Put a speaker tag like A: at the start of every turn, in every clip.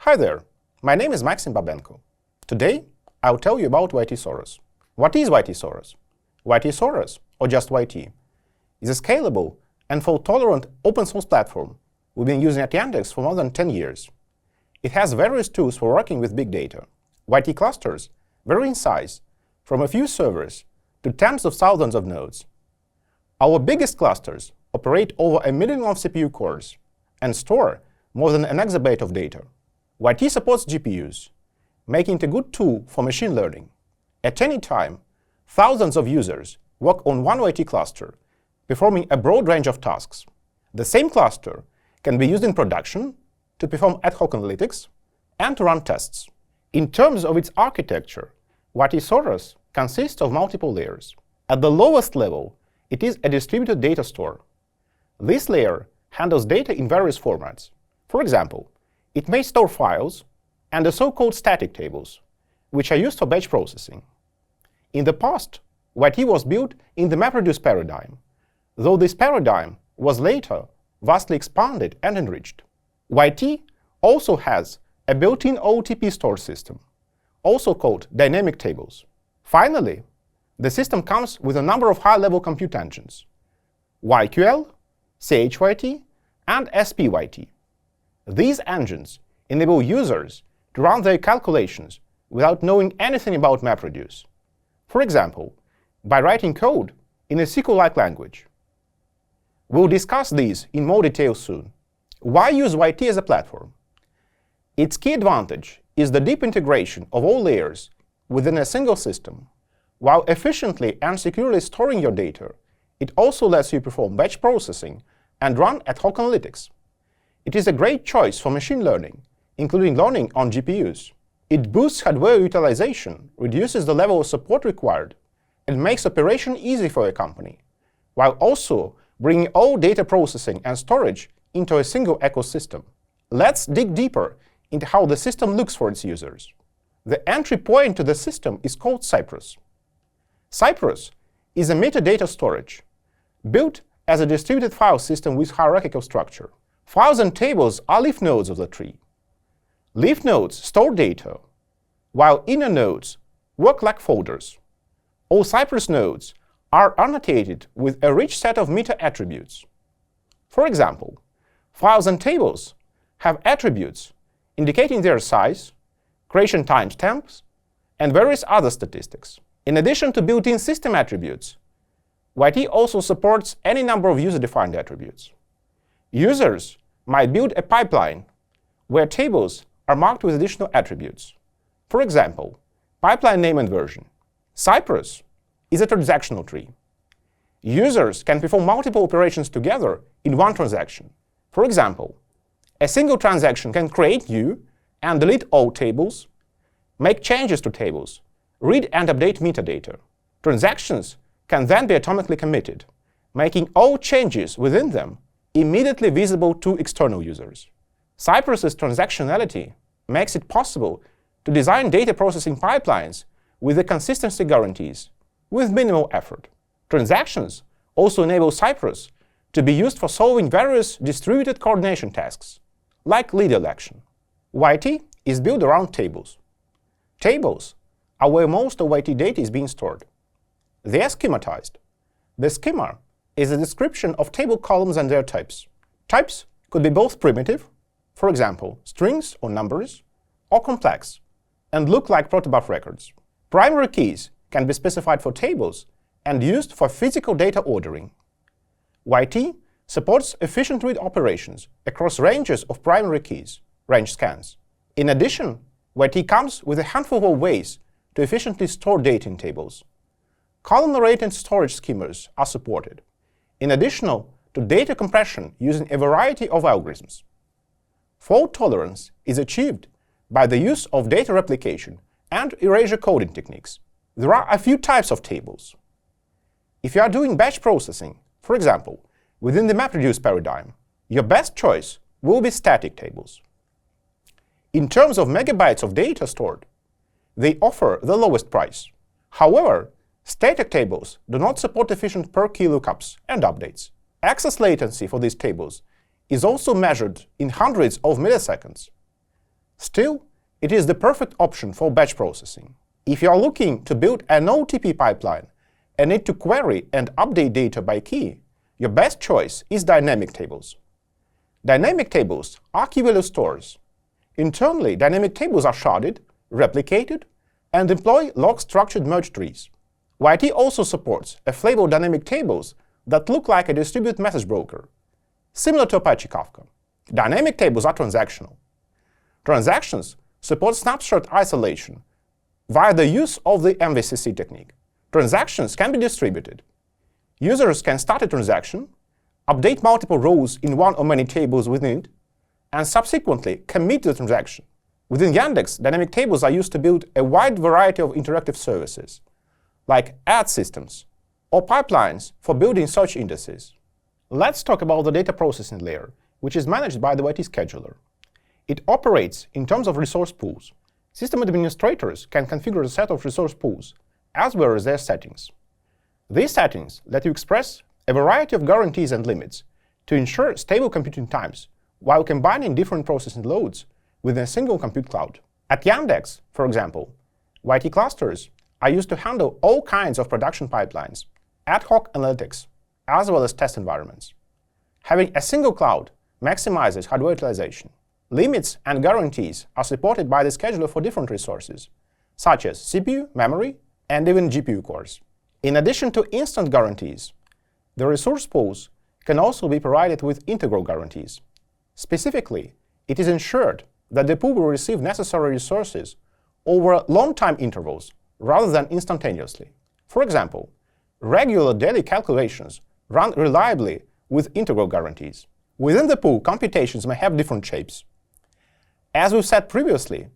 A: Hi there, my name is Maxim Babenko. Today, I'll tell you about YTsaurus. What is YTsaurus? YTsaurus, or just YT, is a scalable and fault-tolerant open-source platform we've been using at Yandex for more than 10 years. It has various tools for working with big data. YT clusters vary in size, from a few servers to tens of thousands of nodes. Our biggest clusters operate over 1 million of CPU cores and store more than an exabyte of data. YT supports GPUs, making it a good tool for machine learning. At any time, thousands of users work on one YT cluster, performing a broad range of tasks. The same cluster can be used in production to perform ad hoc analytics and to run tests. In terms of its architecture, YTsaurus consists of multiple layers. At the lowest level, it is a distributed data store. This layer handles data in various formats. For example, it may store files and the so-called static tables, which are used for batch processing. In the past, YT was built in the MapReduce paradigm, though this paradigm was later vastly expanded and enriched. YT also has a built-in OOTP store system, also called dynamic tables. Finally, the system comes with a number of high-level compute engines: YQL, CHYT, and SPYT. These engines enable users to run their calculations without knowing anything about MapReduce. For example, by writing code in a SQL-like language. We'll discuss these in more detail soon. Why use YT as a platform? Its key advantage is the deep integration of all layers within a single system. While efficiently and securely storing your data, it also lets you perform batch processing and run ad hoc analytics. It is a great choice for machine learning, including learning on GPUs. It boosts hardware utilization, reduces the level of support required, and makes operation easy for a company, while also bringing all data processing and storage into a single ecosystem. Let's dig deeper into how the system looks for its users. The entry point to the system is called Cypress. Cypress is a metadata storage, built as a distributed file system with hierarchical structure. Files and tables are leaf nodes of the tree. Leaf nodes store data, while inner nodes work like folders. All Cypress nodes are annotated with a rich set of meta-attributes. For example, files and tables have attributes indicating their size, creation timestamps, and various other statistics. In addition to built-in system attributes, YT also supports any number of user-defined attributes. Users might build a pipeline where tables are marked with additional attributes. For example, pipeline name and version. Cypress is a transactional tree. Users can perform multiple operations together in one transaction. For example, a single transaction can create new and delete all tables, make changes to tables, read and update metadata. Transactions can then be atomically committed, making all changes within them immediately visible to external users. Cypress's transactionality makes it possible to design data processing pipelines with the consistency guarantees, with minimal effort. Transactions also enable Cypress to be used for solving various distributed coordination tasks, like lead election. YT is built around tables. Tables are where most of YT data is being stored. They are schematized. The schema is a description of table columns and their types. Types could be both primitive, for example, strings or numbers, or complex, and look like protobuf records. Primary keys can be specified for tables and used for physical data ordering. YT supports efficient read operations across ranges of primary keys, range scans. In addition, YT comes with a handful of ways to efficiently store data in tables. Column-oriented storage schemas are supported, in addition to data compression using a variety of algorithms. Fault tolerance is achieved by the use of data replication and erasure coding techniques. There are a few types of tables. If you are doing batch processing, for example, within the MapReduce paradigm, your best choice will be static tables. In terms of megabytes of data stored, they offer the lowest price. However, static tables do not support efficient per-key lookups and updates. Access latency for these tables is also measured in hundreds of milliseconds. Still, it is the perfect option for batch processing. If you are looking to build an OTP pipeline and need to query and update data by key, your best choice is dynamic tables. Dynamic tables are key-value stores. Internally, dynamic tables are sharded, replicated, and employ log-structured merge trees. YT also supports a flavor of dynamic tables that look like a distributed message broker, similar to Apache Kafka. Dynamic tables are transactional. Transactions support snapshot isolation via the use of the MVCC technique. Transactions can be distributed. Users can start a transaction, update multiple rows in one or many tables within it, and subsequently commit the transaction. Within Yandex, dynamic tables are used to build a wide variety of interactive services, like ad systems or pipelines for building search indices. Let's talk about the data processing layer, which is managed by the YT scheduler. It operates in terms of resource pools. System administrators can configure a set of resource pools, as well as their settings. These settings let you express a variety of guarantees and limits to ensure stable computing times while combining different processing loads within a single compute cloud. At Yandex, for example, YT clusters are used to handle all kinds of production pipelines, ad hoc analytics, as well as test environments. Having a single cloud maximizes hardware utilization. Limits and guarantees are supported by the scheduler for different resources, such as CPU, memory, and even GPU cores. In addition to instant guarantees, the resource pools can also be provided with integral guarantees. Specifically, it is ensured that the pool will receive necessary resources over long time intervals rather than instantaneously. For example, regular daily calculations run reliably with integral guarantees. Within the pool, computations may have different shapes. As we've said previously,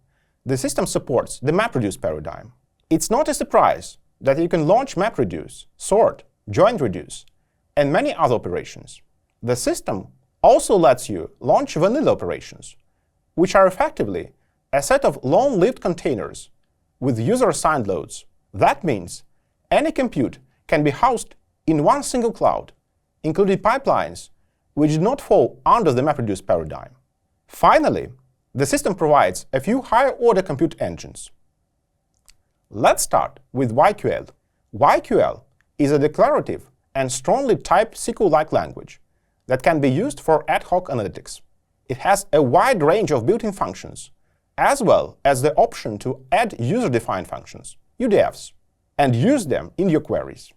A: the system supports the MapReduce paradigm. It's not a surprise that you can launch MapReduce, sort, join reduce, and many other operations. The system also lets you launch vanilla operations, which are effectively a set of long-lived containers with user-assigned loads. That means any compute can be housed in one single cloud, including pipelines which do not fall under the MapReduce paradigm. Finally, the system provides a few higher-order compute engines. Let's start with YQL. YQL is a declarative and strongly typed SQL-like language that can be used for ad hoc analytics. It has a wide range of built-in functions, as well as the option to add user-defined functions, UDFs, and use them in your queries.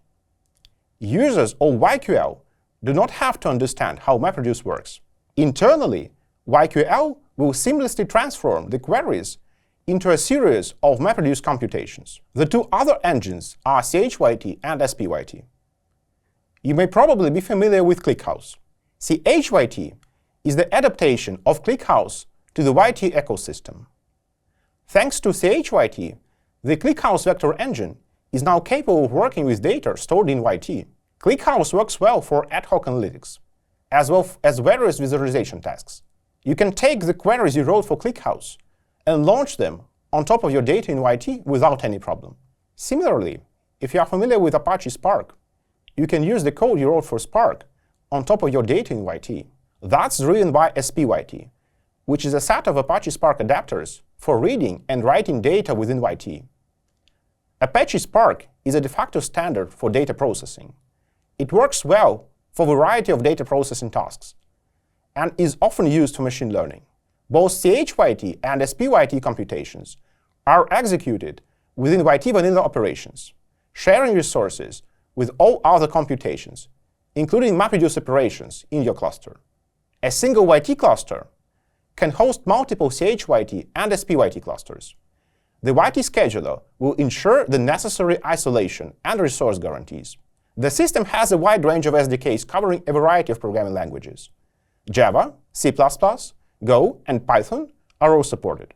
A: Users of YQL do not have to understand how MapReduce works. Internally, YQL will seamlessly transform the queries into a series of MapReduce computations. The two other engines are CHYT and SPYT. You may probably be familiar with ClickHouse. CHYT is the adaptation of ClickHouse to the YT ecosystem. Thanks to CHYT, the ClickHouse vector engine is now capable of working with data stored in YT. ClickHouse works well for ad hoc analytics, as well as various visualization tasks. You can take the queries you wrote for ClickHouse and launch them on top of your data in YT without any problem. Similarly, if you are familiar with Apache Spark, you can use the code you wrote for Spark on top of your data in YT. That's driven by SPYT, which is a set of Apache Spark adapters for reading and writing data within YT. Apache Spark is a de facto standard for data processing. It works well for a variety of data processing tasks and is often used for machine learning. Both CHYT and SPYT computations are executed within YT vanilla operations, sharing resources with all other computations, including MapReduce operations in your cluster. A single YT cluster can host multiple CHYT and SPYT clusters. The YT scheduler will ensure the necessary isolation and resource guarantees. The system has a wide range of SDKs covering a variety of programming languages. Java, C++, Go, and Python are all supported.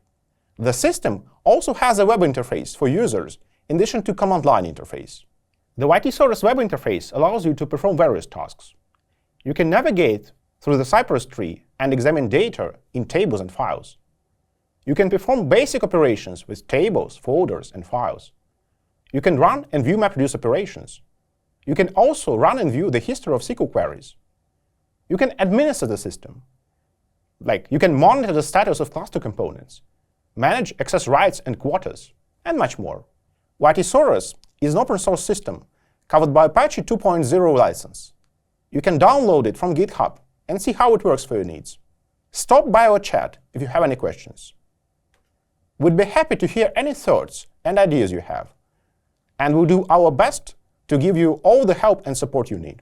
A: The system also has a web interface for users in addition to command-line interface. The YTsaurus web interface allows you to perform various tasks. You can navigate through the Cypress tree and examine data in tables and files. You can perform basic operations with tables, folders, and files. You can run and view MapReduce operations. You can also run and view the history of SQL queries. You can administer the system. Like, you can monitor the status of cluster components. manage access rights and quotas, and much more. YTsaurus is an open-source system covered by Apache 2.0 license. You can download it from GitHub and see how it works for your needs. Stop by our chat if you have any questions. We'd be happy to hear any thoughts and ideas you have, and we'll do our best to give you all the help and support you need.